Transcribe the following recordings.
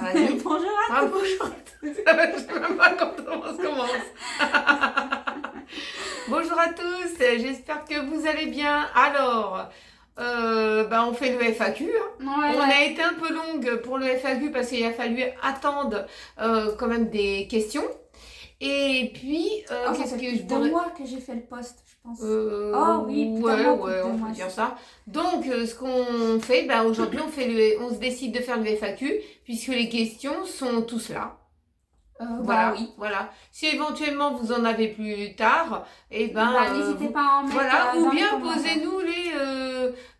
vas-y. Bonjour à Ah, tous. bonjour à tous. Je sais même pas quand on commence. Bonjour à tous, j'espère que vous allez bien. Alors, on fait le FAQ. On a été un peu longue pour le FAQ parce qu'il a fallu attendre quand même des questions. Et puis, qu'est-ce que je dirais? 2 mois que j'ai fait le post, je pense. Oh oui, ouais, on peut dire ça. Donc, ce qu'on fait, aujourd'hui, on se décide de faire le FAQ puisque les questions sont tous là. Oui. Voilà. Si éventuellement vous en avez plus tard, n'hésitez pas à en mettre ou dans bien les commentaires. posez-nous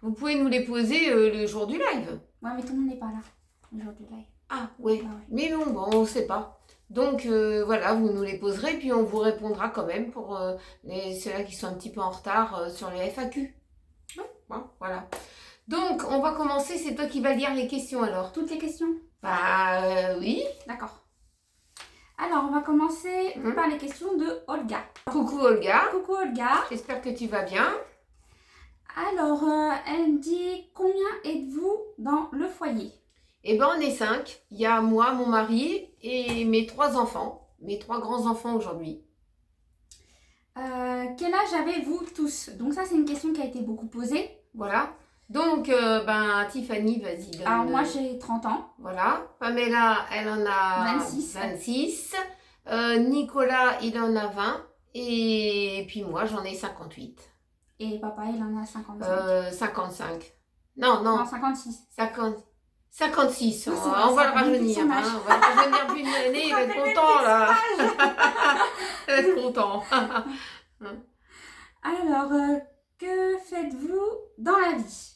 vous pouvez nous les poser le jour du live. Ouais, mais tout le monde n'est pas là le jour du live. Ah ouais. Mais non, on ne sait pas. Donc voilà, vous nous les poserez puis on vous répondra quand même pour ceux-là qui sont un petit peu en retard sur les FAQ. Oui. Bon, voilà. Donc on va commencer, c'est toi qui vas lire les questions alors. Toutes les questions? Oui. D'accord. Alors, on va commencer par les questions de Olga. Coucou Olga. Coucou Olga. J'espère que tu vas bien. Alors, elle dit, combien êtes-vous dans le foyer? Eh ben, on est 5. Il y a moi, mon mari et mes 3 enfants. Mes 3 grands-enfants aujourd'hui. Quel âge avez-vous tous? Donc ça, c'est une question qui a été beaucoup posée. Voilà. Donc, Tiffany, vas-y. Donne. Alors, moi, j'ai 30 ans. Voilà. Pamela, elle en a 26. Nicolas, il en a 20. Et puis moi, j'en ai 58. Et papa, il en a 55. 55. Non, 56. 56, oui, on va le rajeunir. On va le rajeunir plus d'une année, il va être content là. Il va être content. Alors, que faites-vous dans la vie?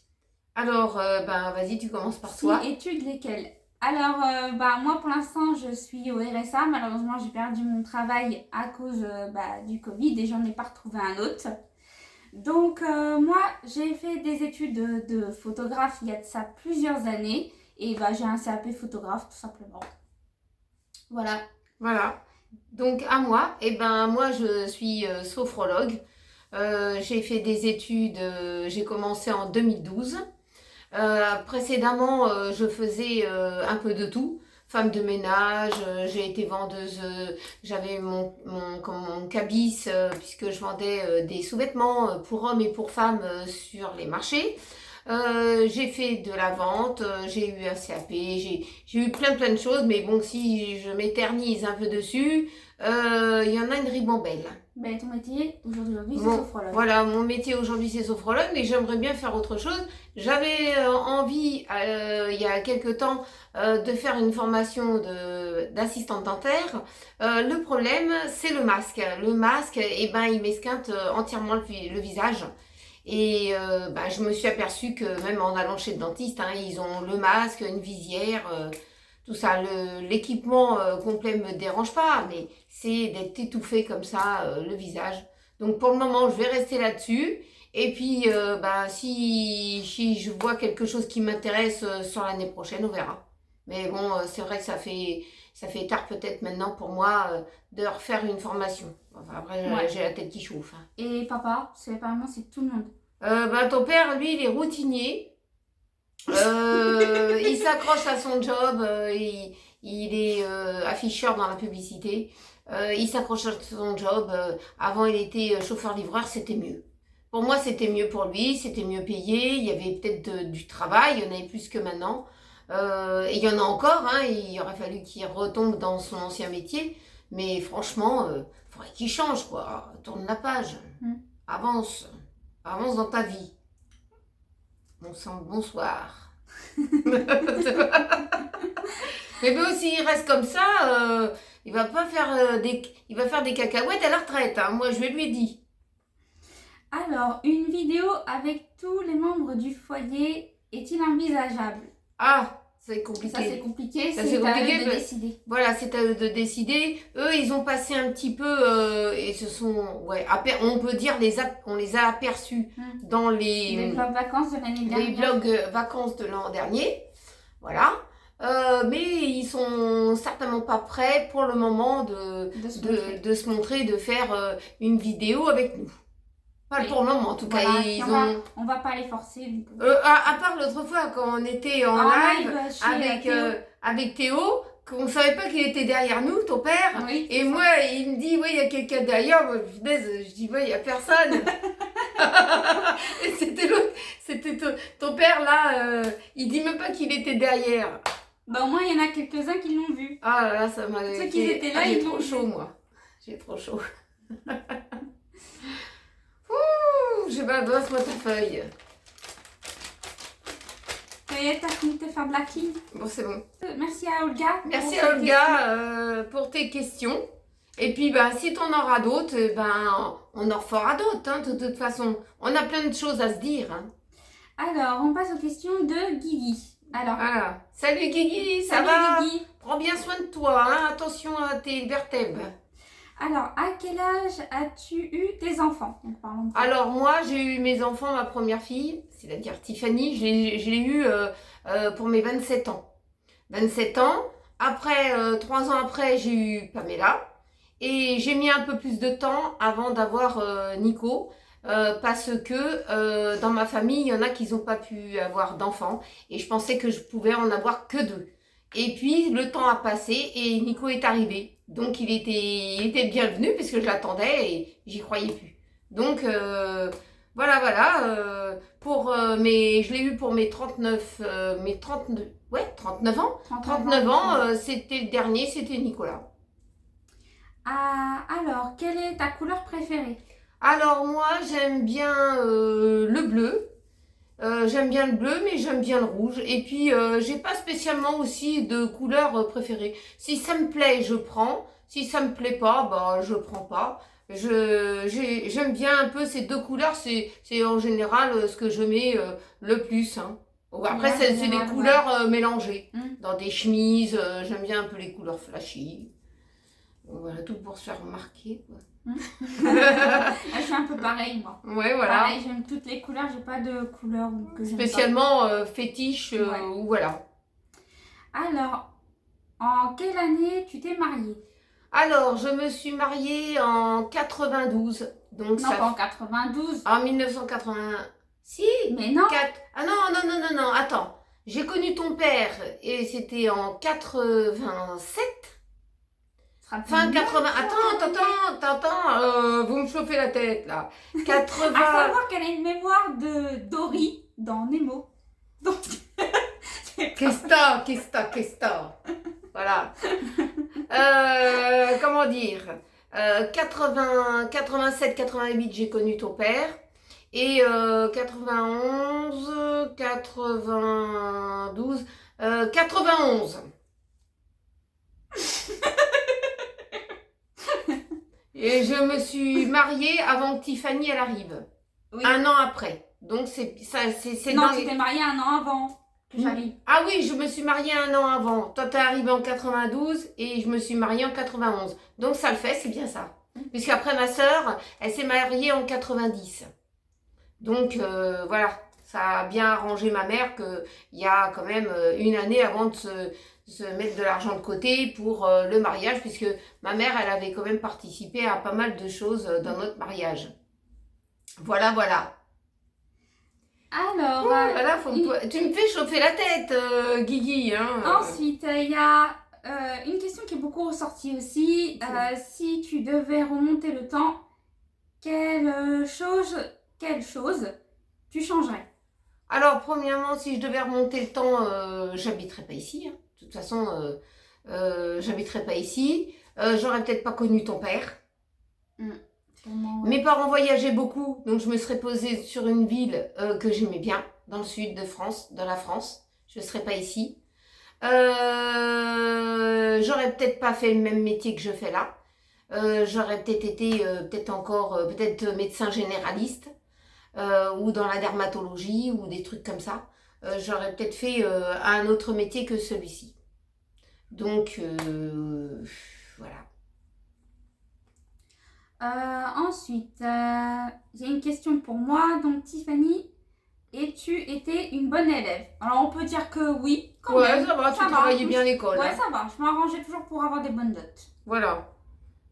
Alors, vas-y, tu commences par toi. Études lesquelles? Alors, moi pour l'instant, je suis au RSA. Malheureusement, j'ai perdu mon travail à cause du Covid et j'en ai pas retrouvé un autre. Donc, moi, j'ai fait des études de photographe il y a de ça plusieurs années. Et j'ai un CAP photographe, tout simplement. Voilà. Voilà. Donc, à moi, moi, je suis sophrologue. J'ai fait des études, j'ai commencé en 2012. Précédemment, je faisais un peu de tout. Femme de ménage, j'ai été vendeuse, j'avais mon cabis puisque je vendais des sous-vêtements pour hommes et pour femmes sur les marchés. J'ai fait de la vente, j'ai eu un CAP, j'ai eu plein de choses, mais bon, si je m'éternise un peu dessus, il y en a une ribambelle. Ton métier aujourd'hui, c'est sophrologue. Voilà, mon métier aujourd'hui, c'est sophrologue, mais j'aimerais bien faire autre chose. J'avais envie, il y a quelques temps, de faire une formation d'assistante dentaire. Le problème, c'est le masque. Le masque, il m'esquinte entièrement le visage. Et je me suis aperçue que même en allant chez le dentiste, ils ont le masque, une visière, tout ça. L'équipement complet ne me dérange pas, mais c'est d'être étouffé comme ça, le visage. Donc pour le moment, je vais rester là-dessus. Et puis, si je vois quelque chose qui m'intéresse sur l'année prochaine, on verra. Mais bon, c'est vrai que ça fait tard peut-être maintenant pour moi de refaire une formation. Enfin, après, j'ai la tête qui chauffe. Et papa, apparemment, c'est tout le monde. Ton père, lui, il est routinier. Il s'accroche à son job. Il est afficheur dans la publicité. Il s'accroche à son job. Avant, il était chauffeur-livreur, c'était mieux. Pour moi, c'était mieux pour lui, c'était mieux payé. Il y avait peut-être du travail, il y en avait plus que maintenant. Et il y en a encore, il aurait fallu qu'il retombe dans son ancien métier. Mais franchement, il faudrait qu'il change, quoi. Tourne la page. Avance dans ta vie. Bonsoir. Mais bon, s'il reste comme ça, il va pas faire il va faire des cacahuètes à la retraite. Moi, je lui ai dit. Alors, une vidéo avec tous les membres du foyer est-il envisageable? Ah, c'est compliqué. Ça, c'est compliqué. C'est à eux de décider. Voilà, c'est à eux de décider. Eux, ils ont passé un petit peu et se sont, on peut dire, on les a aperçus dans les vlogs vacances de l'année dernière. Les vlogs vacances de l'an dernier. Voilà. Mais ils sont certainement pas prêts pour le moment de se montrer, de faire une vidéo avec nous. Pas Oui. pour le moment, en tout cas. Voilà, Ils puis ont... on va pas les forcer. Donc, à part l'autre fois, quand on était en live chez avec, Théo. avec Théo, qu'on ne savait pas qu'il était derrière nous, ton père. Oui, Et c'est ça. moi, il me dit, oui, il y a quelqu'un derrière. Moi, je dis, oui, il n'y a personne. Et c'était l'autre, c'était ton père là, il dit même pas qu'il était derrière. Bah, au moins, il y en a quelques-uns qui l'ont vu. Ah là là, ça m'a... Ceux qui étaient là, j'ai ils trop l'ont chaud, vu. moi. J'ai trop chaud. Ouh, j'ai mal, passe-moi ta feuille. Ça y est, t'as fini de te faire de la clean. Bon, c'est bon. Merci à Olga. Merci pour à cette Olga pour tes questions. Et puis, ben, si t'en auras d'autres, ben, on en refera d'autres, hein, de toute façon. On a plein de choses à se dire. Hein. Alors, on passe aux questions de Guigui. Alors, Voilà. Salut Guigui, ça salut va? Guigui. Prends bien soin de toi, hein. Attention à tes vertèbres. Alors, à quel âge as-tu eu tes enfants? Donc, parlons de ça. Alors moi, j'ai eu mes enfants, ma première fille, c'est-à-dire Tiffany, je l'ai eue pour mes 27 ans. 27 ans. Après, 3 ans après, j'ai eu Pamela. Et j'ai mis un peu plus de temps avant d'avoir Nico. Parce que dans ma famille, il y en a qui n'ont pas pu avoir d'enfants. Et je pensais que je pouvais en avoir que 2. Et puis, le temps a passé et Nico est arrivé. Donc, il était bienvenu puisque je l'attendais et j'y croyais plus. Donc, voilà. Je l'ai eu pour mes 39 ans. 39 ans, c'était le dernier, c'était Nicolas. Ah, alors, quelle est ta couleur préférée? Alors, moi, j'aime bien le bleu. J'aime bien le bleu, mais j'aime bien le rouge. Et puis, j'ai pas spécialement aussi de couleur préférée. Si ça me plaît, je prends. Si ça me plaît pas, bah, je prends pas. J'aime bien un peu ces 2 couleurs. C'est en général ce que je mets le plus. Hein. Bon, après, Ouais, c'est en des général, couleurs mélangées. Mm. Dans des chemises, j'aime bien un peu les couleurs flashy. Bon, voilà, tout pour se faire remarquer. Quoi. Je suis un peu pareil, moi. Ouais, voilà. Pareil, j'aime toutes les couleurs, j'ai pas de couleur que j'aime pas. Spécialement fétiche, Ouais. ou voilà. Alors, en quelle année tu t'es mariée? Alors, je me suis mariée en 92. Donc Non, pas en 92. En 1980. Si Mais non. Ah non, attends. J'ai connu ton père et c'était en 87. Fin 80. Attends, vous me chauffez la tête là. 80. À savoir qu'elle a une mémoire de Dory dans Nemo. Donc, Qu'est-ce que t'as Voilà. Comment dire 87, 88, j'ai connu ton père. Et 91, 92, 91. Et je me suis mariée avant que Tiffany elle arrive. oui. 1 an après. Donc c'est Non, dans tu t'es mariée 1 an avant que j'arrive. Ah oui, je me suis mariée 1 an avant. Toi, t'es arrivée en 92 et je me suis mariée en 91. Donc ça le fait, c'est bien ça. Puisqu'après ma sœur, elle s'est mariée en 90. Donc voilà, ça a bien arrangé ma mère qu'il y a quand même 1 année avant de se mettre de l'argent de côté pour le mariage. Puisque ma mère, elle avait quand même participé à pas mal de choses dans notre mariage. Voilà. Alors, Oh là là, tu me fais chauffer la tête, Guigui. Hein. Ensuite, il y a une question qui est beaucoup ressortie aussi. Si tu devais remonter le temps, quelle chose tu changerais? Alors, premièrement, si je devais remonter le temps, j'habiterais pas ici. Hein. De toute façon, j'habiterais pas ici. J'aurais peut-être pas connu ton père. Sûrement, ouais. Mes parents voyageaient beaucoup, donc je me serais posée sur une ville que j'aimais bien, dans le sud de France, dans la France. Je ne serais pas ici. J'aurais peut-être pas fait le même métier que je fais là. J'aurais peut-être été, peut-être médecin généraliste, ou dans la dermatologie, ou des trucs comme ça. J'aurais peut-être fait un autre métier que celui-ci. Donc, voilà. Ensuite, j'ai une question pour moi. Donc, Tiffany, es-tu été une bonne élève? Alors, on peut dire que oui, quand même. Ça va, tu travaillais bien à l'école. Ouais, hein. ça va. Je m'arrangeais toujours pour avoir des bonnes notes. Voilà.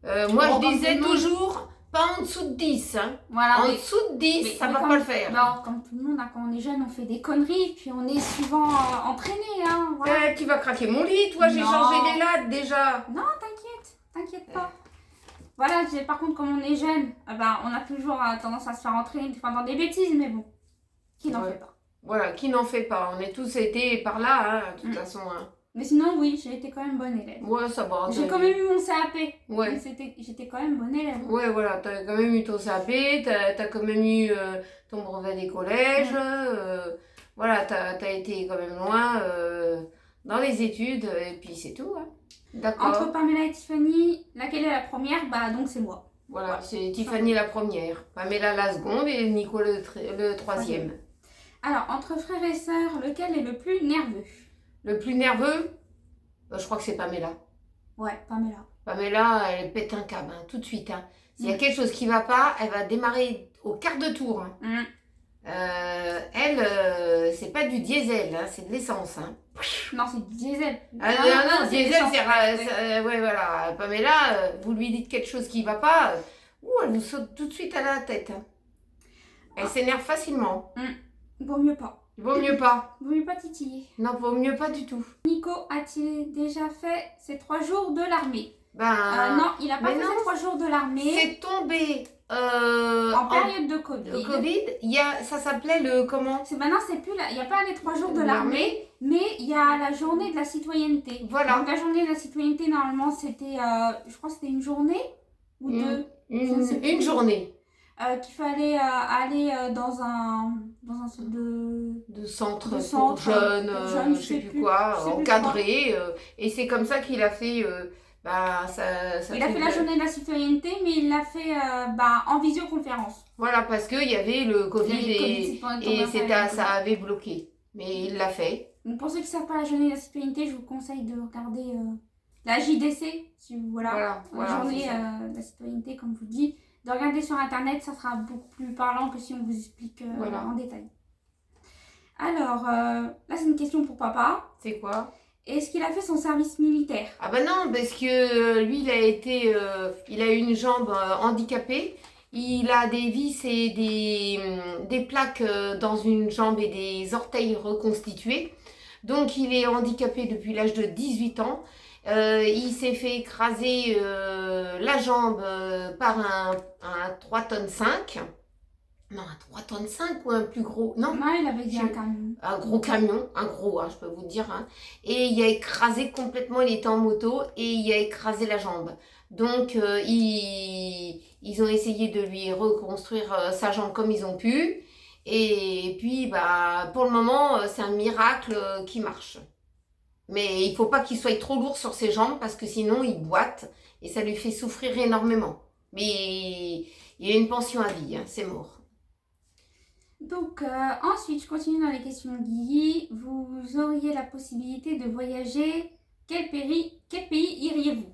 Moi, je disais toujours, Pas en dessous de 10, hein. Voilà, En dessous de 10, ça va comme, pas le faire. comme tout le monde, hein, quand on est jeune, on fait des conneries, puis on est souvent entraîné. Hein, voilà. Tu vas craquer mon lit, toi, j'ai Non. changé les lattes déjà. Non, t'inquiète pas. Voilà, par contre, comme on est jeune, on a toujours tendance à se faire entraîner des fois dans des bêtises, mais bon, qui n'en fait pas. Voilà, qui n'en fait pas. On est tous été par là, hein, de toute façon. Hein. Mais sinon, oui, j'ai été quand même bonne élève. Ouais, ça va. J'ai quand même eu mon CAP. Ouais. J'étais quand même bonne élève. Ouais, voilà, t'as quand même eu ton CAP, t'as quand même eu ton brevet des collèges. Voilà, t'as été quand même loin dans les études, et puis c'est tout. Hein. D'accord. Entre Pamela et Tiffany, laquelle est la première? Donc c'est moi. Voilà, c'est Tiffany la première, Pamela la seconde et Nico le troisième. Alors, entre frères et sœurs, lequel est le plus nerveux? Le plus nerveux, je crois que c'est Pamela. Ouais, Pamela. Pamela, elle pète un câble, hein, tout de suite. Hein. S'il y a quelque chose qui ne va pas, elle va démarrer au quart de tour. Hein. Elle, c'est pas du diesel, hein, c'est de l'essence. Hein. Non, c'est du diesel. Non, diesel, c'est... ouais, voilà. Pamela, vous lui dites quelque chose qui ne va pas, elle vous saute tout de suite à la tête. Hein. Elle s'énerve facilement. Vaut mieux pas. Vaut mieux pas. Vaut mieux pas titiller. Non, vaut mieux pas du tout. Nico a-t-il déjà fait ses 3 jours de l'armée? Non, il n'a pas fait ses 3 jours de l'armée. C'est tombé en période de Covid. Le Covid, ça s'appelait le comment? Maintenant, c'est plus il n'y a pas les 3 jours de l'armée, mais il y a la journée de la citoyenneté. Voilà. Donc la journée de la citoyenneté, normalement, c'était, je crois que c'était une journée ou deux. Une journée. Qu'il fallait aller dans un centre de centre pour jeunes, je sais plus quoi, encadré. Et c'est comme ça qu'il a fait... il a fait la journée de la citoyenneté, mais il l'a fait en visioconférence. Voilà, parce qu'il y avait le Covid et ça avait bloqué. Mais il l'a fait. Donc pour ceux qui ne savent pas la journée de la citoyenneté, je vous conseille de regarder la JDC, si vous la journée de la citoyenneté, comme je vous dis. De regarder sur internet, ça sera beaucoup plus parlant que si on vous explique en détail. Alors, là c'est une question pour papa. C'est quoi? Est-ce qu'il a fait son service militaire? Ah bah non, parce que lui il a une jambe handicapée. Il a des vis et des plaques dans une jambe et des orteils reconstitués. Donc il est handicapé depuis l'âge de 18 ans. Il s'est fait écraser la jambe par un 3,5 tonnes. Non, un 3,5 tonnes ou un plus gros? Non, il avait dit un camion. Un gros camion, un gros, hein, je peux vous dire. Hein. Et il a écrasé complètement, il était en moto et il a écrasé la jambe. Donc, ils ont essayé de lui reconstruire sa jambe comme ils ont pu. Et puis, pour le moment, c'est un miracle qui marche. Mais il ne faut pas qu'il soit trop lourd sur ses jambes parce que sinon, il boite et ça lui fait souffrir énormément. Mais il y a une pension à vie, hein, c'est mort. Donc, ensuite, je continue dans les questions de Guigui. Vous auriez la possibilité de voyager. Quel pays iriez-vous?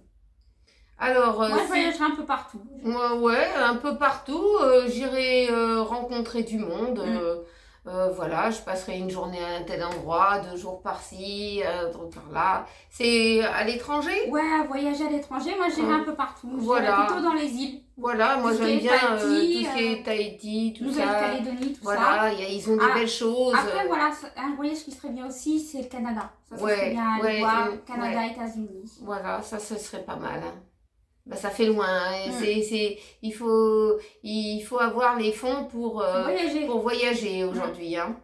Alors, moi, je voyagerai un peu partout. Ouais, un peu partout. J'irai rencontrer du monde. Voilà, je passerai une journée à un tel endroit, 2 jours par-ci, par là. C'est à l'étranger? Ouais, voyager à l'étranger. Moi, j'irai un peu partout. Voilà. Plutôt dans les îles. Voilà, moi j'aime bien tout ce qui est Tahiti, tout ça. Nouvelle-Calédonie, tout ça. Voilà, ils ont des belles choses. Après, voilà, un voyage qui serait bien aussi, c'est le Canada. Ça serait bien aller voir. Canada, États-Unis. Voilà, ça serait pas mal. Hein. Ça fait loin. Hein. Il faut avoir les fonds pour voyager aujourd'hui. Hein.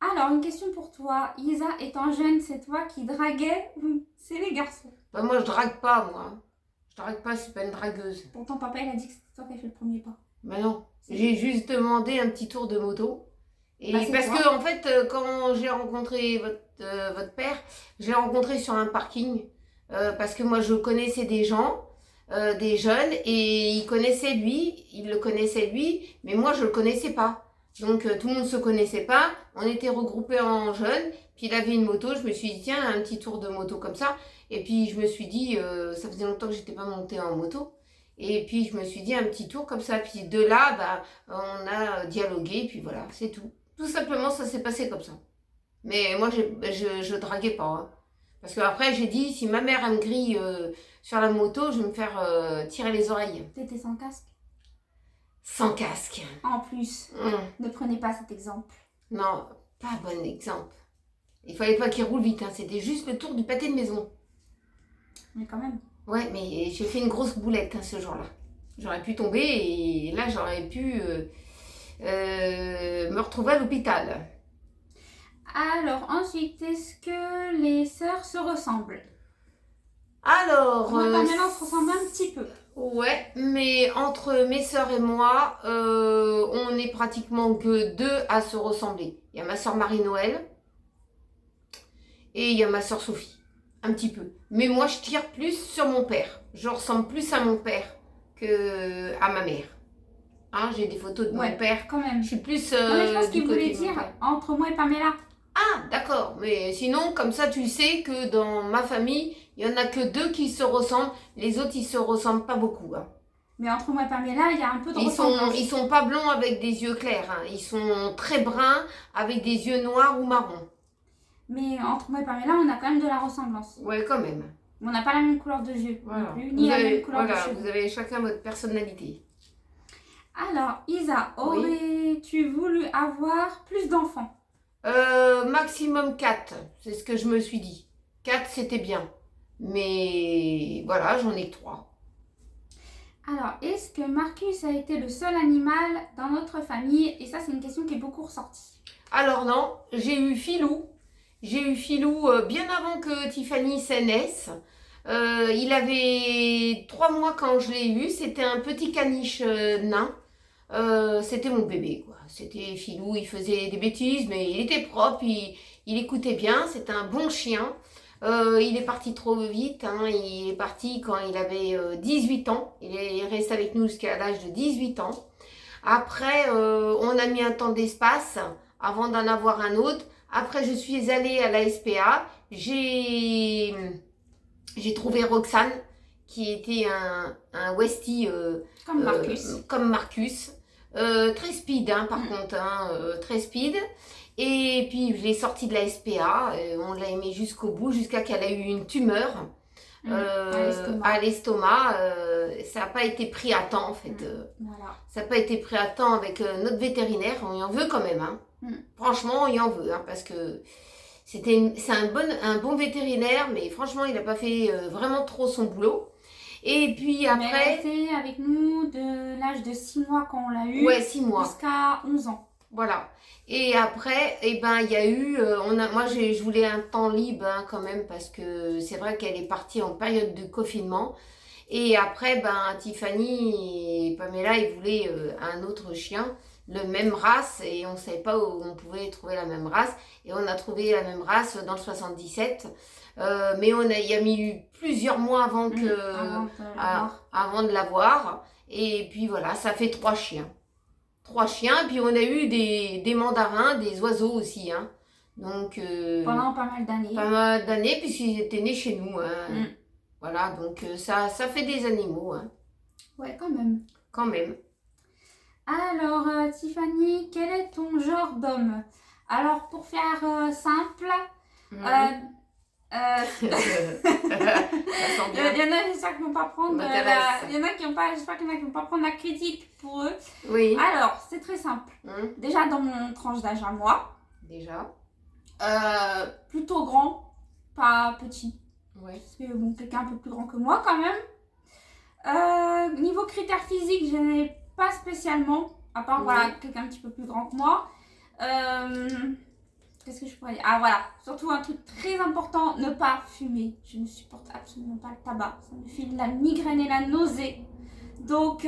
Alors, une question pour toi. Isa, étant jeune, c'est toi qui draguais ou c'est les garçons? Moi, je drague pas, moi. Je drague pas, je suis pas une dragueuse. Pourtant, papa, il a dit que c'était toi qui as fait le premier pas. Mais non, j'ai juste demandé un petit tour de moto. Et parce que, en fait, quand j'ai rencontré votre père, je l'ai rencontré sur un parking. Parce que moi, je connaissais des gens, des jeunes, et il le connaissait lui, mais moi, je le connaissais pas. Donc, tout le monde se connaissait pas. On était regroupés en jeunes. Puis, il avait une moto. Je me suis dit, tiens, un petit tour de moto comme ça. Et puis, je me suis dit, ça faisait longtemps que j'étais pas montée en moto. Et puis, je me suis dit, un petit tour comme ça. Puis, de là, on a dialogué. Puis, voilà, c'est tout. Tout simplement, ça s'est passé comme ça. Mais moi, je draguais pas. Hein. Parce qu'après, j'ai dit, si ma mère, elle me grille sur la moto, je vais me faire tirer les oreilles. T'étais sans casque? sans casque. En plus, ne prenez pas cet exemple. Non, pas bon exemple. Il fallait pas qu'il roule vite, hein. C'était juste le tour du pâté de maison. Mais quand même. Ouais, mais j'ai fait une grosse boulette hein, ce jour-là. J'aurais pu tomber et là j'aurais pu me retrouver à l'hôpital. Alors ensuite, est-ce que les sœurs se ressemblent? Alors, Moi, Pamela, on se ressemble un petit peu. ouais, mais entre mes sœurs et moi, on est pratiquement que deux à se ressembler. Il y a ma sœur Marie-Noël et il y a ma sœur Sophie, un petit peu. Mais moi, je tire plus sur mon père. Je ressemble plus à mon père que à ma mère. Hein, j'ai des photos de Ouais, mon père. quand même. Je suis plus Non, mais je pense du qu'il côté voulait de mon dire père. entre moi et Pamela. Ah, d'accord. Mais sinon, comme ça, tu sais que dans ma famille, il y en a que deux qui se ressemblent. Les autres, ils se ressemblent pas beaucoup. Hein. Mais entre moi et Pamela, il y a un peu de ressemblance. Ils sont pas blonds avec des yeux clairs. Hein. Ils sont très bruns avec des yeux noirs ou marrons. Mais entre moi et Pamela, on a quand même de la ressemblance. Ouais, quand même. On n'a pas la même couleur de yeux Voilà. non plus, ni la même couleur de cheveux. Vous avez chacun votre personnalité. Alors, Isa, Oui. aurais-tu voulu avoir plus d'enfants? Maximum 4, c'est ce que je me suis dit. 4, c'était bien. Mais voilà, j'en ai que 3. Alors, est-ce que Marcus a été le seul animal dans notre famille? Et ça, c'est une question qui est beaucoup ressortie. Alors non, j'ai eu Filou. J'ai eu Filou bien avant que Tiffany naisse. Il avait 3 mois quand je l'ai eu. C'était un petit caniche nain. C'était mon bébé, quoi. C'était Filou, il faisait des bêtises, mais il était propre, il écoutait bien, c'était un bon chien. Il est parti trop vite, hein. Il est parti quand il avait 18 ans. Il est resté avec nous jusqu'à l'âge de 18 ans. Après, on a mis un temps d'espace avant d'en avoir un autre. Après, je suis allée à la SPA. J'ai trouvé Roxane, qui était un Westie Comme Marcus. comme Marcus. Très speed, hein, par contre, hein, très speed. Et puis, je l'ai sortie de la SPA. On l'a aimée jusqu'au bout, jusqu'à qu'elle ait eu une tumeur à l'estomac. Ça n'a pas été pris à temps, en fait. Voilà. Ça n'a pas été pris à temps avec notre vétérinaire. On y en veut quand même. Hein. Franchement, on y en veut. Hein, parce que c'est un bon vétérinaire, mais franchement, il n'a pas fait vraiment trop son boulot. Et puis après... Mais elle était avec nous de l'âge de 6 mois quand on l'a eu. Ouais, 6 mois. Jusqu'à 11 ans. Voilà. Et après, eh ben, il y a eu... moi, je voulais un temps libre hein, quand même, parce que c'est vrai qu'elle est partie en période de confinement. Et après, ben, Tiffany et Pamela, ils voulaient un autre chien, le même race, et on ne savait pas où on pouvait trouver la même race. Et on a trouvé la même race dans le 77. Mais il y a mis plusieurs mois avant de l'avoir. Et puis voilà, ça fait 3 chiens. 3 chiens, et puis on a eu des mandarins, des oiseaux aussi. Hein. Donc, pendant pas mal d'années. Pas mal d'années, puisqu'ils étaient nés chez nous. Hein. Voilà, donc ça fait des animaux. Hein. Ouais, quand même. Quand même. Alors, Tiffany, quel est ton genre d'homme? Alors, pour faire simple, il y en a, j'espère qu'ils vont pas prendre j'espère qu'il y en a qui vont pas prendre la critique pour eux. Oui. Alors, c'est très simple. Déjà, dans mon tranche d'âge à moi. Déjà. Plutôt grand, pas petit. Ouais. Parce que bon, quelqu'un un peu plus grand que moi quand même. Niveau critères physiques, je n'ai pas spécialement. À part, voilà, quelqu'un un petit peu plus grand que moi. Qu'est-ce que je pourrais dire? Ah voilà, surtout un truc très important, ne pas fumer. Je ne supporte absolument pas le tabac. Ça me file la migraine et la nausée. Donc...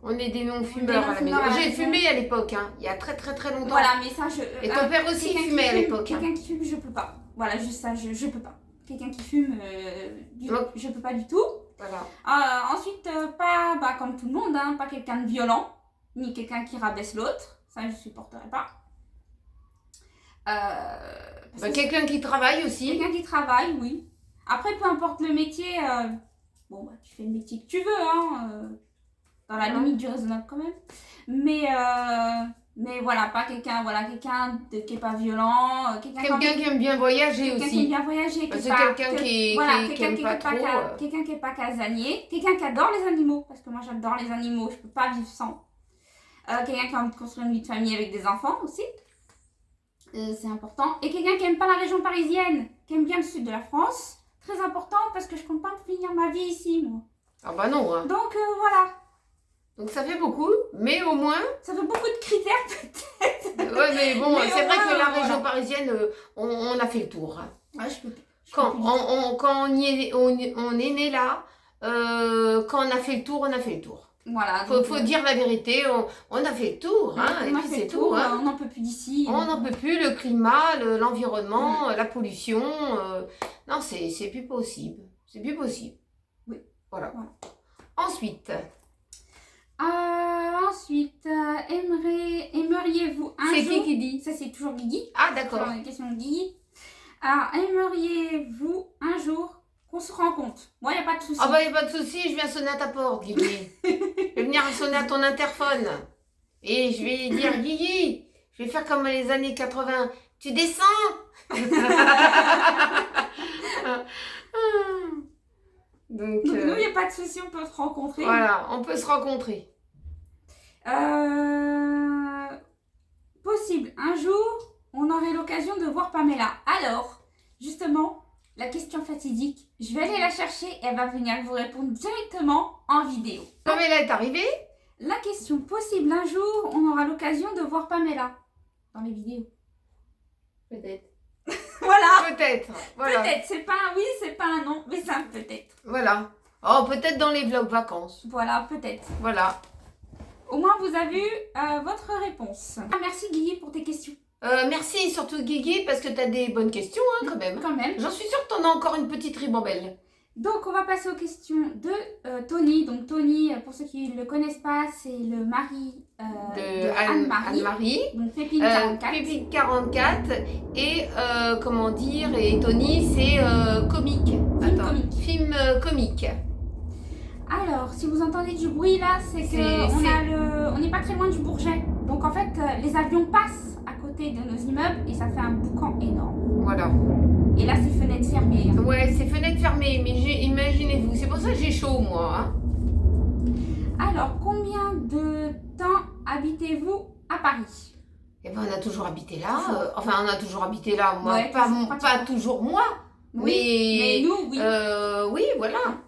on est des non-fumeurs à la maison. J'ai fumé à l'époque, hein, il y a très très très longtemps. Voilà, mais ça je... Et ton père aussi fumait à l'époque. Quelqu'un qui fume, je peux pas. Voilà, juste ça, je peux pas. Quelqu'un qui fume, je peux pas du tout. Voilà. Ensuite, pas comme tout le monde, hein, pas quelqu'un de violent, ni quelqu'un qui rabaisse l'autre. Ça, je supporterai pas. Quelqu'un qui travaille aussi. Quelqu'un qui travaille, oui. Après, peu importe le métier, tu fais le métier que tu veux, hein, dans la limite du raisonnable quand même. Mais voilà, pas quelqu'un qui est pas violent. Quelqu'un qui aime bien voyager aussi. Quelqu'un qui aime bien voyager. Quelqu'un qui est pas casanier. Quelqu'un qui adore les animaux. Parce que moi, j'adore les animaux, je peux pas vivre sans. Quelqu'un qui a envie de construire une vie de famille avec des enfants aussi. C'est important. Et quelqu'un qui aime pas la région parisienne, qui aime bien le sud de la France. Très important parce que je compte pas finir ma vie ici, moi. Ah bah non, hein. Donc voilà. Donc ça fait beaucoup, mais au moins... Ça fait beaucoup de critères peut-être. Ouais, mais bon, Mais c'est au vrai moins, que la voilà. région parisienne, on a fait le tour. Hein. Ouais, je peux plus. Quand on est né là, quand on a fait le tour, on a fait le tour. Voilà. Faut dire la vérité, on a fait le tour, hein, et on a puis fait c'est le tour, tout. Hein. on n'en peut plus d'ici. On n'en peut plus, le climat, l'environnement, la pollution. Non, c'est plus possible. C'est plus possible. Oui. Voilà. Voilà. Ensuite, Ensuite, aimeriez-vous un c'est jour... qui dit? Ça, c'est toujours Guigui. Ah, d'accord. Toujours une question de Guigui. Alors, aimeriez-vous un jour qu'on se rencontre? Moi, il n'y a pas de souci. Ah bah, il n'y a pas de souci, je viens sonner à ta porte, Guigui. Je vais venir sonner à ton interphone. Et je vais dire, Guigui, je vais faire comme les années 80. Tu descends? Donc, Donc, nous, il n'y a pas de souci, on peut se rencontrer. voilà, on peut se rencontrer. Possible. Un jour, on aurait l'occasion de voir Pamela. Alors, justement, la question fatidique, je vais aller la chercher et elle va venir vous répondre directement en vidéo. Pamela est arrivée? La question possible, un jour, on aura l'occasion de voir Pamela dans les vidéos. Peut-être. Voilà. Peut-être. Voilà. Peut-être, c'est pas un oui, c'est pas un non, mais c'est un peut-être. Voilà. Oh, peut-être dans les vlogs vacances. Voilà, peut-être. Voilà. Au moins, vous avez eu votre réponse. Merci Guigui pour tes questions. Merci surtout Guigui parce que tu as des bonnes questions hein, quand même. Quand même. J'en suis sûre que tu en as encore une petite ribambelle. Donc, on va passer aux questions de Tony. Donc, Tony, pour ceux qui ne le connaissent pas, c'est le mari de Anne-Marie. Anne-Marie. Donc, Pépine 44. Pépine 44 et comment dire, et Tony c'est comique. Film comique. Film comique. Alors, si vous entendez du bruit là, c'est que on n'est pas très loin du Bourget. Donc, en fait, les avions passent à côté de nos immeubles et ça fait un boucan énorme. Voilà. Et là, c'est fenêtre fermée. Hein. Ouais, c'est fenêtre fermée, mais imaginez-vous, c'est pour ça que j'ai chaud moi. Hein. Alors, combien de temps habitez-vous à Paris? Eh ben, on a toujours habité là. Enfin, on a toujours habité là. Moi, Ouais, pas toujours moi. Oui, mais nous, oui. Oui, voilà.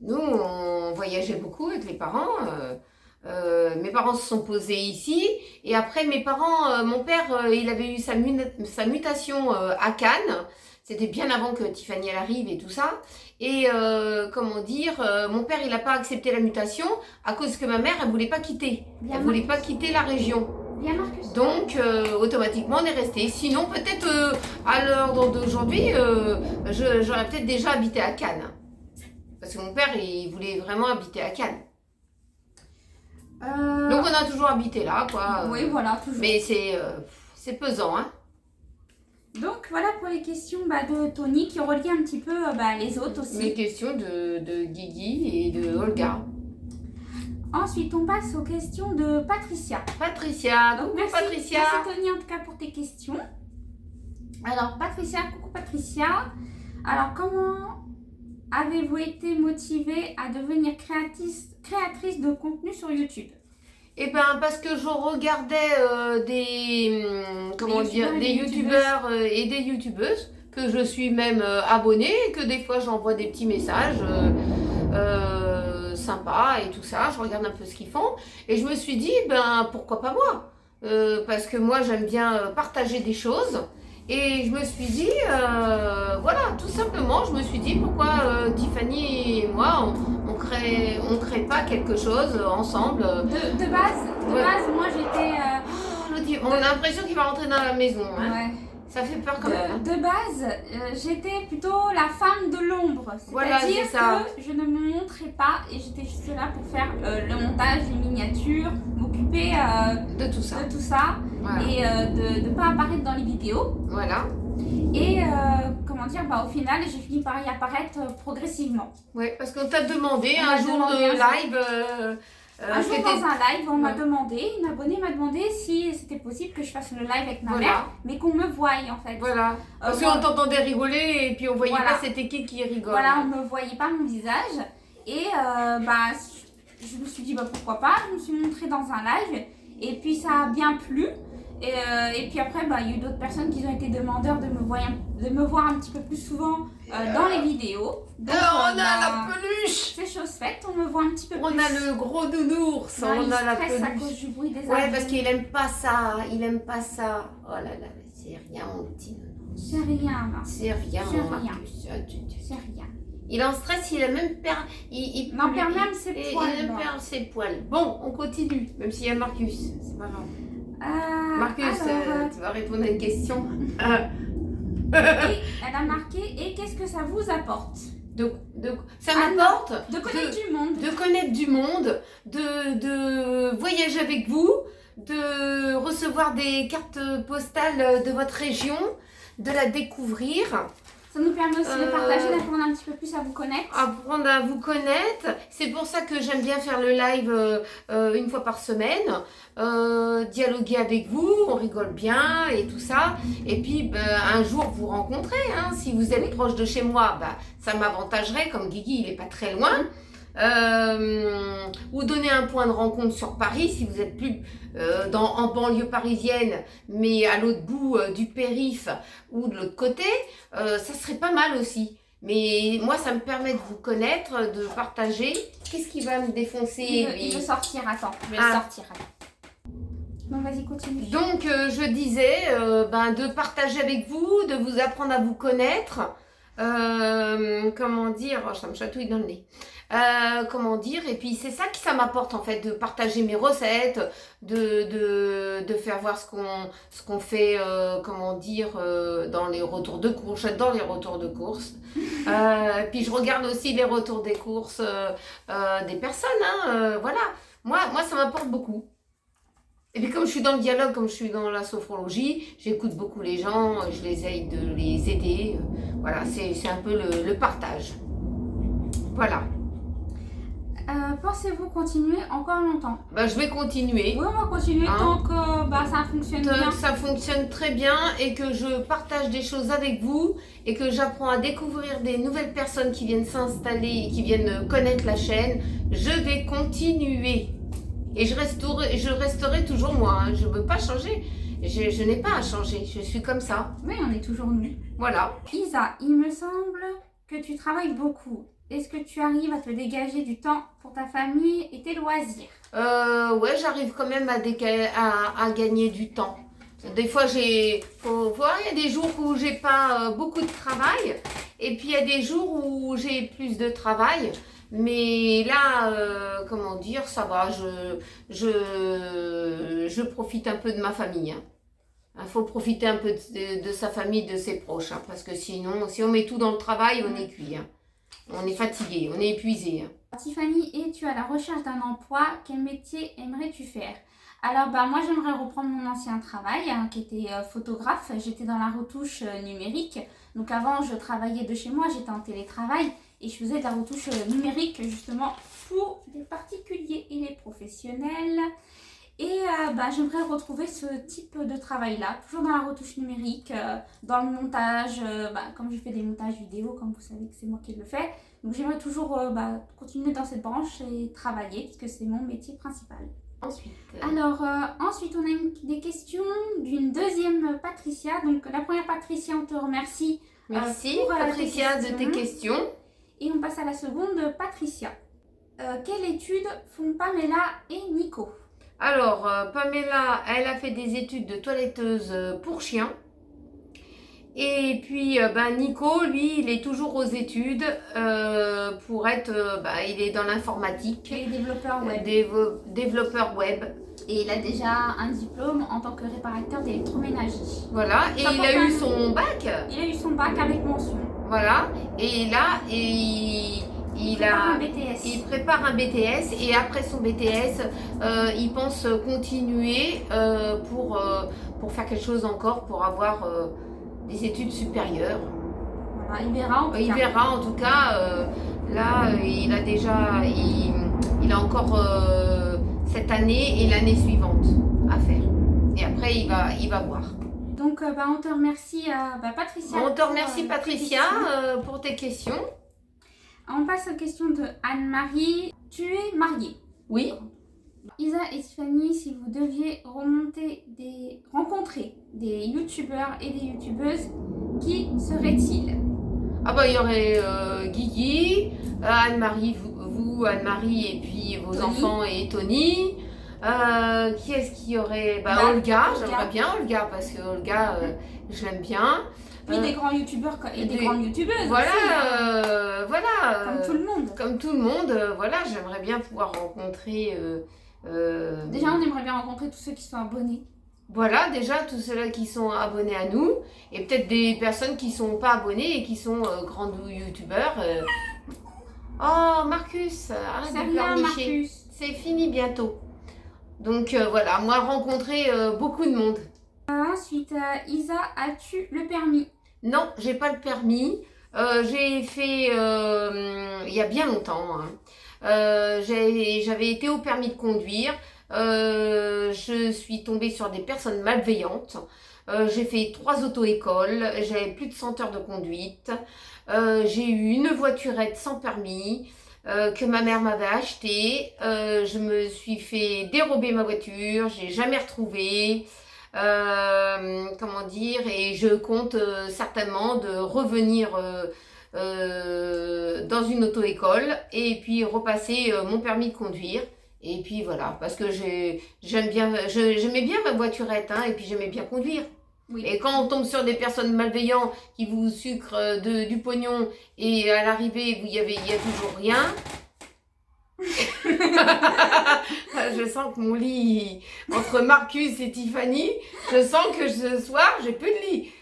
Nous, on voyageait beaucoup avec les parents. Mes parents se sont posés ici. Et après, mes parents, mon père, il avait eu sa mutation à Cannes. C'était bien avant que Tiffany elle arrive et tout ça. Et comment dire, mon père, il n'a pas accepté la mutation à cause que ma mère, elle voulait pas quitter. Elle voulait pas quitter la région. Bien Marcus. Donc, automatiquement, on est resté. Sinon, peut-être, à l'heure d'aujourd'hui, j'aurais peut-être déjà habité à Cannes. Parce que mon père, il voulait vraiment habiter à Cannes. Donc, on a toujours habité là, quoi. Oui, voilà, toujours. Mais c'est pesant, hein. Donc, voilà pour les questions de Tony qui relie un petit peu les autres aussi. Les questions de Guigui et de Olga. Ensuite, on passe aux questions de Patricia. Patricia, Donc, coucou merci, Patricia. Merci Tony en tout cas pour tes questions. Alors, Patricia, coucou Patricia. Alors, comment avez-vous été motivée à devenir créatrice de contenu sur YouTube? Eh ben parce que je regardais des youtubeurs et des youtubeuses, que je suis même abonnée, et que des fois j'envoie des petits messages sympas et tout ça, je regarde un peu ce qu'ils font, et je me suis dit, ben pourquoi pas moi, parce que moi j'aime bien partager des choses, et je me suis dit, voilà, tout simplement, je me suis dit, pourquoi Tiffany et moi, on crée pas quelque chose ensemble. De base, moi j'étais... On a l'impression qu'il va rentrer dans la maison, hein. Ouais. Ça fait peur quand même. De base, j'étais plutôt la femme de l'ombre. Voilà, C'est-à-dire c'est ça. que je ne me montrais pas et j'étais juste là pour faire le montage, les miniatures, m'occuper de tout ça. Voilà. Et de ne pas apparaître dans les vidéos. Voilà. Et comment dire, au final, j'ai fini par y apparaître progressivement. Oui, parce qu'on t'a demandé un jour de live. Un jour dans un live, on m'a demandé, une abonnée m'a demandé si c'était possible que je fasse le live avec ma mère, mais qu'on me voie en fait. Voilà, parce qu'on t'entendait rigoler et puis on voyait pas c'était qui rigole. Voilà, on ne voyait pas mon visage. Et je me suis dit pourquoi pas, je me suis montrée dans un live et puis ça a bien plu. Et puis après, il y a eu d'autres personnes qui ont été demandeurs de me voir un petit peu plus souvent dans les vidéos. Donc, on a la peluche. C'est chose faite, on me voit un petit peu plus. On a le gros nounours, on a la peluche. À cause du bruit des avions. Ouais, parce qu'il aime pas ça, il aime pas ça. Oh là là, c'est rien mon petit nounours. C'est rien, là. C'est rien, mon Marcus. C'est rien. Il est en stress, il a même perd. Il perd même ses poils. Il perd ses poils. Bon, on continue, même s'il y a Marcus, c'est pas grave. Marcus, tu vas répondre à une question. Et elle a marqué, et qu'est-ce que ça vous apporte? Ça m'apporte de connaître du monde. De connaître du monde, de voyager avec vous, de recevoir des cartes postales de votre région, de la découvrir. Ça nous permet aussi de partager, d'apprendre un petit peu plus à vous connaître. Apprendre à vous connaître. C'est pour ça que j'aime bien faire le live une fois par semaine. Dialoguer avec vous, on rigole bien et tout ça. Et puis un jour vous rencontrez. Hein, si vous êtes proche de chez moi, ça m'avantagerait. Comme Guigui, il n'est pas très loin. Ou donner un point de rencontre sur Paris si vous êtes plus en banlieue parisienne mais à l'autre bout du périph' ou de l'autre côté, ça serait pas mal aussi. Mais moi ça me permet de vous connaître, de partager. Qu'est-ce qui va me défoncer? Il veut sortir, attends, je vais le sortir. Bon, vas-y, continue. Donc je disais de partager avec vous, de vous apprendre à vous connaître. Comment dire, ça me chatouille dans le nez. Comment dire, et puis c'est ça qui ça m'apporte en fait, de partager mes recettes, de faire voir ce qu'on fait, comment dire, dans les retours de course. J'adore les retours de course. Puis je regarde aussi les retours des courses des personnes, hein, voilà. Moi ça m'apporte beaucoup. Et puis comme je suis dans le dialogue, comme je suis dans la sophrologie, j'écoute beaucoup les gens, je les aide de les aider. Voilà, c'est un peu le partage. Voilà. Pensez-vous continuer encore longtemps? Je vais continuer. Oui, on va continuer tant que ça fonctionne bien. Ça fonctionne très bien et que je partage des choses avec vous et que j'apprends à découvrir des nouvelles personnes qui viennent s'installer et qui viennent connaître la chaîne. Je vais continuer. Et je resterai toujours moi, hein. Je ne veux pas changer. Je n'ai pas à changer. Je suis comme ça. Oui, on est toujours nous. Voilà. Isa, il me semble que tu travailles beaucoup. Est-ce que tu arrives à te dégager du temps pour ta famille et tes loisirs? Ouais, j'arrive quand même à gagner du temps. Des fois, faut voir, il y a des jours où j'ai pas beaucoup de travail. Et puis, il y a des jours où j'ai plus de travail. Mais là, comment dire, ça va, je profite un peu de ma famille. Il faut profiter un peu de sa famille, de ses proches. Hein, parce que sinon, si on met tout dans le travail, on est cuit. Hein. On est fatigué, on est épuisé. Hein. Tiffany, es-tu à la recherche d'un emploi? Quel métier aimerais-tu faire? Alors, moi, j'aimerais reprendre mon ancien travail, hein, qui était photographe. J'étais dans la retouche numérique. Donc, avant, je travaillais de chez moi, j'étais en télétravail. Et je faisais de la retouche numérique justement pour les particuliers et les professionnels. Et j'aimerais retrouver ce type de travail-là, toujours dans la retouche numérique, dans le montage, comme je fais des montages vidéo, comme vous savez que c'est moi qui le fais. Donc j'aimerais toujours continuer dans cette branche et travailler, puisque c'est mon métier principal. Ensuite, ensuite, on a des questions d'une deuxième Patricia. Donc la première Patricia, on te remercie. Merci Patricia de tes questions. Et on passe à la seconde, Patricia. Quelles études font Pamela et Nico? Alors, Pamela, elle a fait des études de toiletteuse pour chiens. Et puis, Nico, lui, il est toujours aux études pour être... il est dans l'informatique. Il est développeur web. Développeur web. Et il a déjà un diplôme en tant que réparateur d'électroménager. Voilà, et il a eu son bac. Il a eu son bac avec mention. Voilà, et là, il prépare un BTS et après son BTS, il pense continuer pour faire quelque chose encore, pour avoir des études supérieures. Voilà, il verra en tout cas. Il verra en tout cas, là, il a encore cette année et l'année suivante à faire. Et après, il va voir. Donc, on te remercie, Patricia. On te remercie, Patricia, pour tes questions. On passe aux questions de Anne-Marie. Tu es mariée? Oui. Isa et Tiffany, si vous deviez rencontrer des youtubeurs et des youtubeuses, qui seraient-ils? Ah bah il y aurait Guigui, Anne-Marie, Anne-Marie et puis vos Tony. enfants et Tony. Qui est-ce qu'il y aurait? Bah Bah, Olga, Olga. j'aimerais bien Olga parce que Olga, je l'aime bien. Puis des grands youtubeurs et des grandes youtubeuses Voilà, aussi. voilà. Comme tout le monde. Comme tout le monde, voilà, j'aimerais bien pouvoir rencontrer. Déjà, on aimerait bien rencontrer tous ceux qui sont abonnés. Voilà, déjà tous ceux-là qui sont abonnés à nous et peut-être des personnes qui sont pas abonnées et qui sont grands youtubeurs. Oh Marcus, arrête C'est de rien, pleurnicher. Marcus. C'est fini bientôt. Donc voilà, moi rencontrer beaucoup de monde. Ensuite, Isa, as-tu le permis? Non, j'ai pas le permis. J'ai fait il y a bien longtemps, hein. J'avais été au permis de conduire. Je suis tombée sur des personnes malveillantes. J'ai fait 3 auto-écoles. J'avais plus de 100 heures de conduite. J'ai eu une voiturette sans permis que ma mère m'avait achetée. Je me suis fait dérober ma voiture. J'ai jamais retrouvé. Comment dire, et je compte certainement de revenir dans une auto-école et puis repasser mon permis de conduire. Et puis voilà, parce que j'aimais bien ma voiturette, hein, et puis j'aimais bien conduire. Oui. Et quand on tombe sur des personnes malveillantes qui vous sucrent du pognon et à l'arrivée il y a toujours rien. Je sens que mon lit, entre Marcus et Tiffany, je sens que ce soir j'ai plus de lit.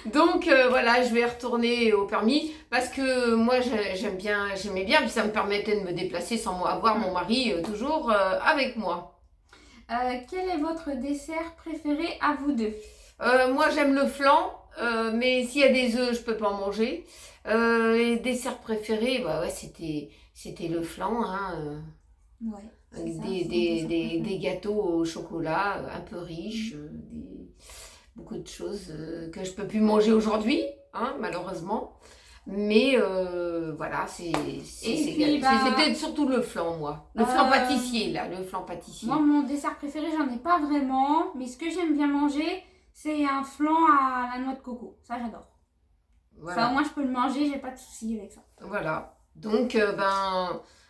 Donc voilà, je vais retourner au permis parce que moi j'aimais bien, puis ça me permettait de me déplacer sans avoir mon mari toujours avec moi. Quel est votre dessert préféré à vous deux? Moi j'aime le flan, mais s'il y a des œufs, je peux pas en manger. Les desserts préférés, bah ouais, c'était le flan, hein, Ouais. avec Ça, des gâteaux au chocolat un peu riches, beaucoup de choses que je peux plus manger aujourd'hui, hein, malheureusement. Mais voilà, c'était surtout le flan, moi. Le flan pâtissier, là, le flan pâtissier. Moi, mon dessert préféré, j'en ai pas vraiment. Mais ce que j'aime bien manger, c'est un flan à la noix de coco. Ça, j'adore. Voilà. Ça, au moins, je peux le manger, j'ai pas de soucis avec ça. Voilà. Donc,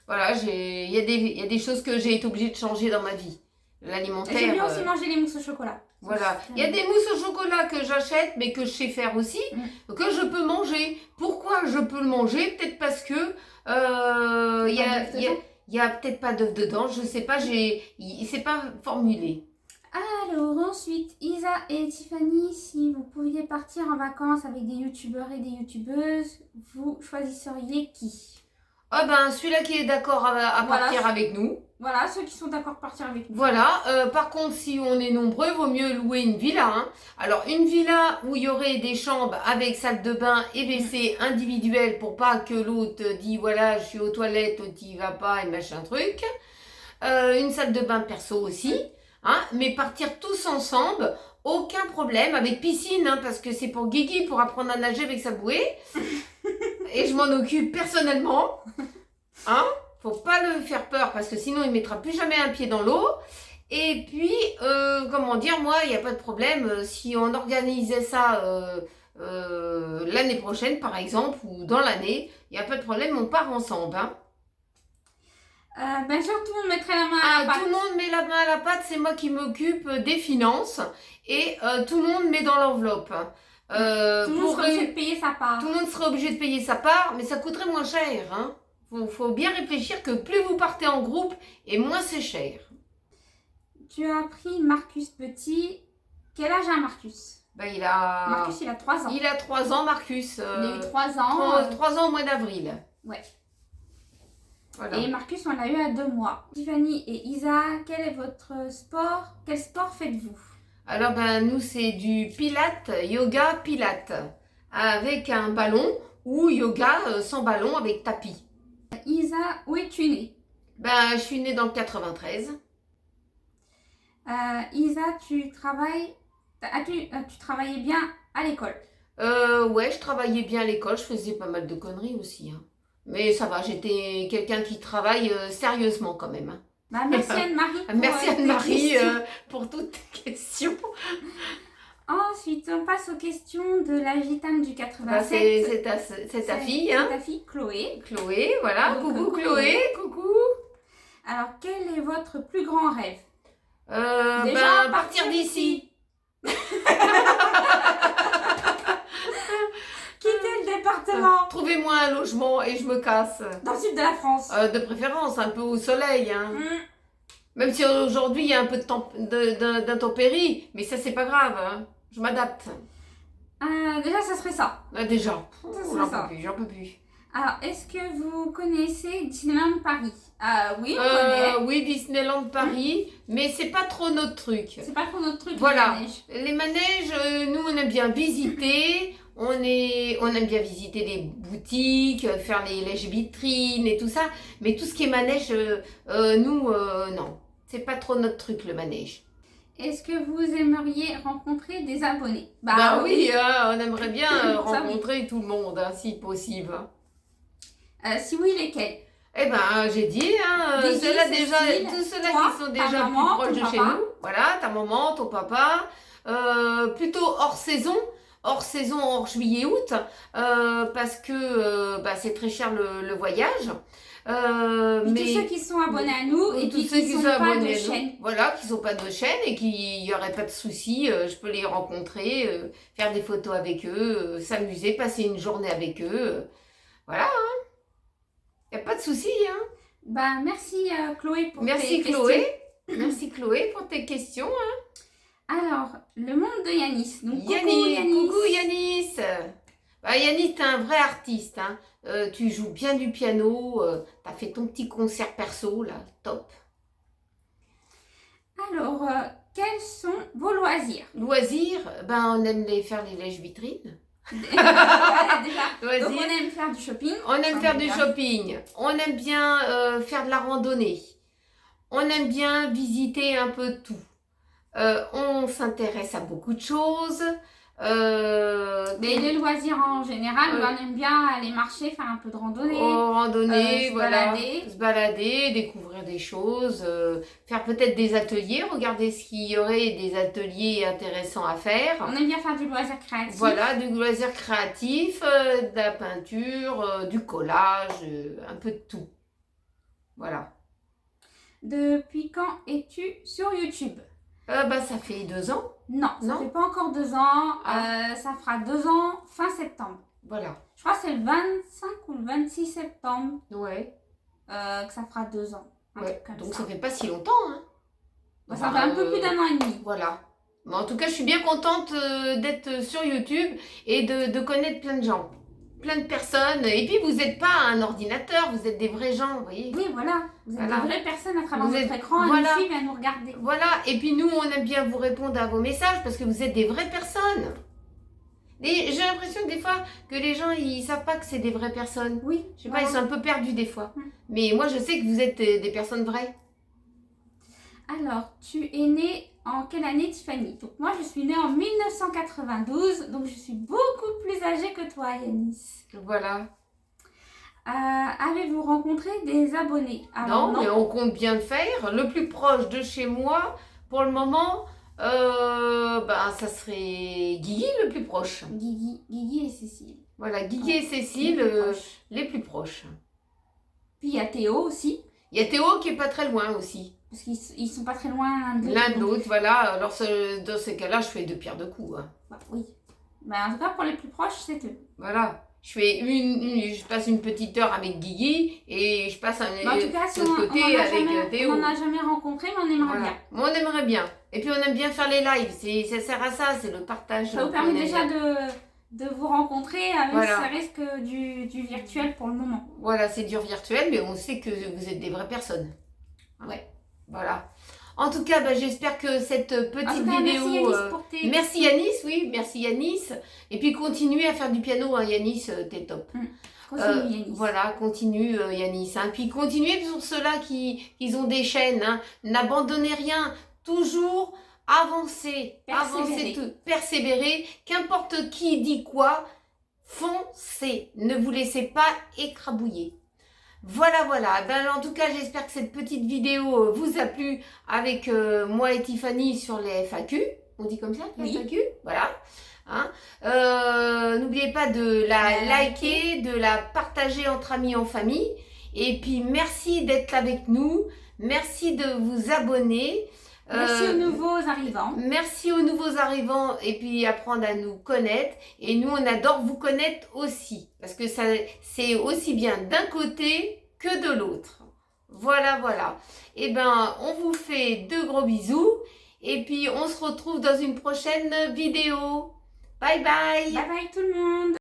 voilà, il y a des choses que j'ai été obligée de changer dans ma vie. L'alimentaire. J'aime bien aussi manger les mousses au chocolat. Voilà. Il y a des mousses au chocolat que j'achète, mais que je sais faire aussi, que je peux manger. Pourquoi je peux le manger? Peut-être parce que il y a peut-être pas d'œuf dedans. Je sais pas, c'est pas formulé. Alors ensuite, Isa et Tiffany, si vous pouviez partir en vacances avec des youtubeurs et des youtubeuses, vous choisisseriez qui? Ah ben, celui-là qui est d'accord à partir avec nous. Voilà, ceux qui sont d'accord de partir avec nous. Voilà, par contre, si on est nombreux, vaut mieux louer une villa, hein. Alors, une villa où il y aurait des chambres avec salle de bain et WC individuel pour pas que l'autre dise, voilà, je suis aux toilettes, tu y vas pas et machin truc. Une salle de bain perso aussi, hein, mais partir tous ensemble, aucun problème, avec piscine, hein, parce que c'est pour Guigui pour apprendre à nager avec sa bouée. Et je m'en occupe personnellement, hein. Faut pas le faire peur parce que sinon il mettra plus jamais un pied dans l'eau. Et puis, comment dire, moi, il n'y a pas de problème. Si on organisait ça l'année prochaine, par exemple, ou dans l'année, il n'y a pas de problème, on part ensemble, hein. Bien sûr, tout le monde mettrait la main à la pâte. Tout le monde met la main à la pâte, c'est moi qui m'occupe des finances. Et tout le monde met dans l'enveloppe. Tout le monde serait obligé de payer sa part. Tout le monde serait obligé de payer sa part, mais ça coûterait moins cher, hein. Faut bien réfléchir que plus vous partez en groupe et moins c'est cher. Tu as pris Marcus petit. Quel âge a Marcus? Ben, Marcus, il a 3 ans. Il a 3 ans, Marcus. Il a eu 3 ans. 3 ans au mois d'avril. Ouais. Voilà. Et Marcus, on l'a eu à 2 mois. Tiffany et Isa, quel est votre sport? Quel sport faites-vous? Alors, ben, nous, c'est du pilate, yoga pilate. Avec un ballon ou yoga sans ballon avec tapis. Isa, où es-tu née? Ben, je suis née dans le 93. Isa, tu travaillais bien à l'école? Ouais, je travaillais bien à l'école, je faisais pas mal de conneries aussi, hein. Mais ça va, j'étais quelqu'un qui travaille sérieusement quand même, hein. Bah, merci Anne-Marie pour Merci tes Anne-Marie questions. pour toutes tes questions. Ensuite, on passe aux questions de la gitane du Bah, 87. c'est ta fille, hein, C'est ta fille Chloé. Chloé, voilà. Donc, Coucou Chloé, coucou. Alors, quel est votre plus grand rêve? Ben, partir d'ici. Quitter le département Trouvez-moi un logement et je me casse. dans le sud de la France. De préférence, un peu au soleil, hein. Mm. Même si aujourd'hui il y a un peu d'intempéries, mais ça c'est pas grave, hein. Je m'adapte. Déjà, ça serait ça. Déjà, Ça serait j'en ça. peux plus, j'en peux plus. Alors, est-ce que vous connaissez Disneyland Paris? Oui, on connaît. Oui, Disneyland Paris, mais c'est pas trop notre truc. C'est pas trop notre truc, Voilà. les manèges. Les manèges, nous on aime bien visiter, on aime bien visiter les boutiques, faire les lèche-vitrines et tout ça, mais tout ce qui est manège, nous, non. C'est pas trop notre truc le manège. Est-ce que vous aimeriez rencontrer des abonnés? Bah oui, hein, on aimerait bien Ça, oui. rencontrer tout le monde, hein, si possible. Si oui, lesquels? Eh ben, j'ai dit, hein, Guigui, ceux-là déjà, Cécile, tous ceux-là toi, qui sont ta déjà maman, plus proches ton de chez papa. nous. Voilà, ta maman, ton papa. Plutôt hors saison, hors juillet, août, parce que bah, c'est très cher le voyage. Puis tous ceux qui sont abonnés à nous et tous puis ceux qui sont pas de abonnés à nous, chaîne. voilà, qui sont pas de chaîne et qui n'y aurait pas de souci, je peux les rencontrer, faire des photos avec eux, s'amuser, passer une journée avec eux. Voilà, il n'y a pas de souci, hein. Bah, merci Chloé pour Merci tes Chloé. questions. Merci Chloé pour tes questions. Alors, le monde de Yanis. Donc, coucou Yanis, Yanis. coucou Yanis. Bah, Yanis, t'es un vrai artiste, hein. Tu joues bien du piano, t'as fait ton petit concert perso, là, top. Alors, quels sont vos loisirs? Loisirs, ben on aime faire les lèche-vitrines. Voilà, déjà. Donc, Loisirs, on aime faire du shopping. on aime Ça, faire on du bien. shopping, on aime bien faire de la randonnée, on aime bien visiter un peu tout. On s'intéresse à beaucoup de choses. Mais les loisirs en général, on aime bien aller marcher, faire un peu de randonnée. Randonnée, se voilà, balader. se balader, découvrir des choses, faire peut-être des ateliers, regarder ce qu'il y aurait des ateliers intéressants à faire. On aime bien faire du loisir créatif. Voilà, du loisir créatif, de la peinture, du collage, un peu de tout. Voilà. Depuis quand es-tu sur YouTube? Bah, ça fait 2 ans, Non, ça Non. fait pas encore 2 ans. Ah. Ça fera 2 ans fin septembre. voilà. Je crois que c'est le 25 ou le 26 septembre Ouais, que ça fera 2 ans. Un ouais. truc comme Donc ça. ça fait pas si longtemps, hein. Bah, ça fait un peu plus d'un an et demi. Voilà. Mais en tout cas, je suis bien contente d'être sur YouTube et de connaître plein de gens, plein de personnes. Et puis, vous n'êtes pas un ordinateur, vous êtes des vrais gens, vous voyez. Oui, voilà. Vous êtes Voilà. des vraies personnes à travers Vous notre êtes- écran, à voilà. nous suivre et à nous regarder. Voilà. Et puis, nous, on aime bien vous répondre à vos messages parce que vous êtes des vraies personnes. Et j'ai l'impression que des fois, que les gens, ils savent pas que c'est des vraies personnes. Oui. Je sais pas, ils sont un peu perdus des fois. Mm. Mais moi, je sais que vous êtes des personnes vraies. Alors, tu es née en quelle année, Tiffany? Donc, moi, je suis née en 1992, donc je suis beaucoup plus âgée que toi, Yanis. Voilà. Avez-vous rencontré des abonnés? Alors, Non, mais on compte bien le faire. Le plus proche de chez moi, pour le moment, ça serait Guigui le plus proche. Guigui et Cécile. Voilà, Guigui et Cécile, Les plus proches. les plus proches. Puis il y a Théo aussi, Il y a Théo qui est pas très loin aussi. parce qu'ils sont pas très loin l'un de L'un de l'autre. l'autre, voilà. Alors dans ces cas-là, je fais deux pierres deux coups, hein. Bah, oui. Mais en tout cas, pour les plus proches, c'est eux. Voilà. Je fais je passe une petite heure avec Guigui et je passe Mais en tout cas, si de l'autre côté avec Théo. on n'en a jamais rencontré, mais on aimerait Voilà. bien. Mais on aimerait bien. Et puis on aime bien faire les lives. Ça sert à ça, c'est le partage. Ça vous qu'on permet aime déjà bien. de vous rencontrer, même Voilà. si ça reste que du virtuel pour le moment. Voilà, c'est dur virtuel, mais on sait que vous êtes des vraies personnes. Ouais. Voilà. En tout cas, j'espère que cette En petite tout cas, vidéo. merci Yanis pour tes Merci Yanis, oui, merci Yanis. Et puis continuez à faire du piano, hein, Yanis, t'es top. Continue, Yanis. Voilà, continue Yanis. Hein. Puis continuez pour ceux-là qui ont des chaînes. Hein. N'abandonnez rien. Toujours avancez, Persévérez. persévérez, qu'importe qui dit quoi, foncez, ne vous laissez pas écrabouiller. Voilà, voilà. Ben, en tout cas, j'espère que cette petite vidéo vous a plu avec moi et Tiffany sur les FAQ. On dit comme ça, les Oui. FAQ? Voilà. Hein. N'oubliez pas de la liker, de la partager entre amis, en famille. Et puis, merci d'être là avec nous. Merci de vous abonner. Merci aux nouveaux arrivants. Merci aux nouveaux arrivants et puis apprendre à nous connaître. Et nous, on adore vous connaître aussi. Parce que ça, c'est aussi bien d'un côté que de l'autre. Voilà, voilà. Et ben, on vous fait de gros bisous. Et puis, on se retrouve dans une prochaine vidéo. Bye bye. Bye bye tout le monde.